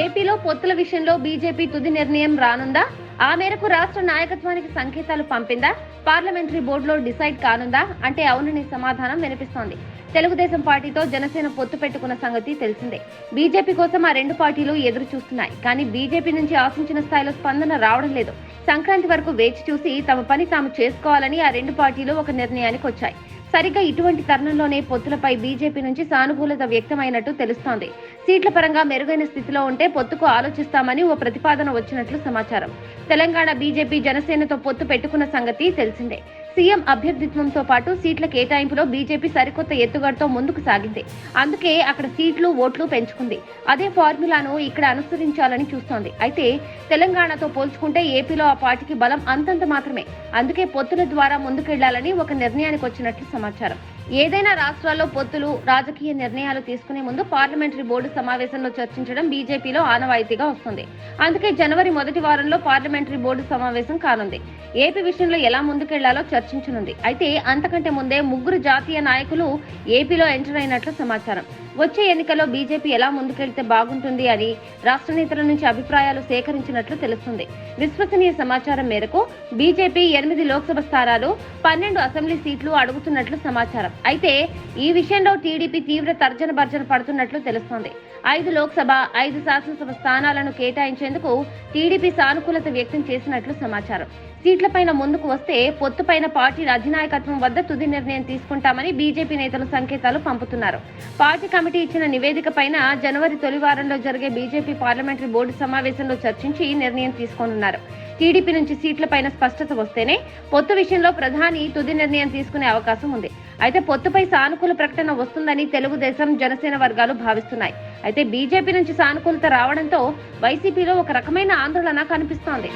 ఏపీలో పొత్తుల విషయంలో బీజేపీ తుది నిర్ణయం రానుందా? ఆ మేరకు రాష్ట్ర నాయకత్వానికి సంకేతాలు పంపిందా? పార్లమెంటరీ బోర్డులో డిసైడ్ కానుందా అంటే అవుననే సమాధానం వినిపిస్తోంది. తెలుగుదేశం పార్టీతో జనసేన పొత్తు పెట్టుకున్న సంగతి తెలిసిందే. బీజేపీ కోసం ఆ రెండు పార్టీలు ఎదురు చూస్తున్నాయి. కానీ బీజేపీ నుంచి ఆశించిన స్థాయిలో స్పందన రావడం లేదు. సంక్రాంతి వరకు వేచి చూసి తమ పని తాము చేసుకోవాలని ఆ రెండు పార్టీలు ఒక నిర్ణయానికి వచ్చాయి. సరిగ్గా ఇటువంటి తరుణంలోనే పొత్తులపై బీజేపీ నుంచి సానుకూలత వ్యక్తమైనట్టు తెలుస్తోంది. సీట్ల పరంగా మెరుగైన స్థితిలో ఉంటే పొత్తుకు ఆలోచిస్తామని ఓ ప్రతిపాదన వచ్చినట్లు సమాచారం. తెలంగాణ బీజేపీ జనసేనతో పొత్తు పెట్టుకున్న సంగతి తెలిసిందే. సీఎం అభ్యర్థిత్వంతో పాటు సీట్ల కేటాయింపులో బీజేపీ సరికొత్త ఎత్తుగడతో ముందుకు సాగింది. అందుకే అక్కడ సీట్లు, ఓట్లు పెంచుకుంది. అదే ఫార్ములాను ఇక్కడ అనుసరించాలని చూస్తోంది. అయితే తెలంగాణతో పోల్చుకుంటే ఏపీలో ఆ పార్టీకి బలం అంతంత మాత్రమే. అందుకే పొత్తుల ద్వారా ముందుకెళ్లాలని ఒక నిర్ణయానికి వచ్చినట్లు సమాచారం. ఏదైనా రాష్ట్రాల్లో పొత్తులు, రాజకీయ నిర్ణయాలు తీసుకునే ముందు పార్లమెంటరీ బోర్డు సమావేశంలో చర్చించడం బీజేపీలో ఆనవాయితీగా వస్తుంది. అందుకే జనవరి మొదటి వారంలో పార్లమెంటరీ బోర్డు సమావేశం కానుంది. ఏపీ విషయంలో ఎలా ముందుకెళ్లాలో చర్చించనుంది. అయితే అంతకంటే ముందే ముగ్గురు జాతీయ నాయకులు ఏపీలో ఎంటర్ అయినట్లు సమాచారం. వచ్చే ఎన్నికల్లో బీజేపీ ఎలా ముందుకెళ్తే బాగుంటుంది అని రాష్ట్ర నేతల నుంచి అభిప్రాయాలు సేకరించినట్లు తెలుస్తుంది. విశ్వసనీయ సమాచారం మేరకు బీజేపీ 8 లోక్సభ స్థానాలు, 12 అసెంబ్లీ సీట్లు అడుగుతున్నట్లు సమాచారం. అయితే ఈ విషయంలో టీడీపీ తీవ్ర తర్జన భర్జన పడుతున్నట్లు తెలుస్తోంది. 5 లోక్సభ, 5 శాసనసభ స్థానాలను కేటాయించేందుకు టీడీపీ సానుకూలత వ్యక్తం చేసినట్లు సమాచారం. సీట్లపైన ముందుకు వస్తే పొత్తుపైన పార్టీ అధినాయకత్వం వద్ద తుది నిర్ణయం తీసుకుంటామని బీజేపీ నేతలు సంకేతాలు పంపుతున్నారు. పార్టీ కమిటీ ఇచ్చిన నివేదిక పైన జనవరి తొలి వారంలో జరిగే బీజేపీ పార్లమెంటరీ బోర్డు సమావేశంలో చర్చించి నిర్ణయం తీసుకోనున్నారు. టీడీపీ నుంచి సీట్లపైన స్పష్టత వస్తేనే పొత్తు విషయంలో ప్రధాని తుది నిర్ణయం తీసుకునే అవకాశం ఉంది. అయితే పొత్తుపై సానుకూల ప్రకటన వస్తుందని తెలుగుదేశం, జనసేన వర్గాలు భావిస్తున్నాయి. అయితే బీజేపీ నుంచి సానుకూలత రావడంతో వైసీపీలో ఒక రకమైన ఆందోళన కనిపిస్తోంది.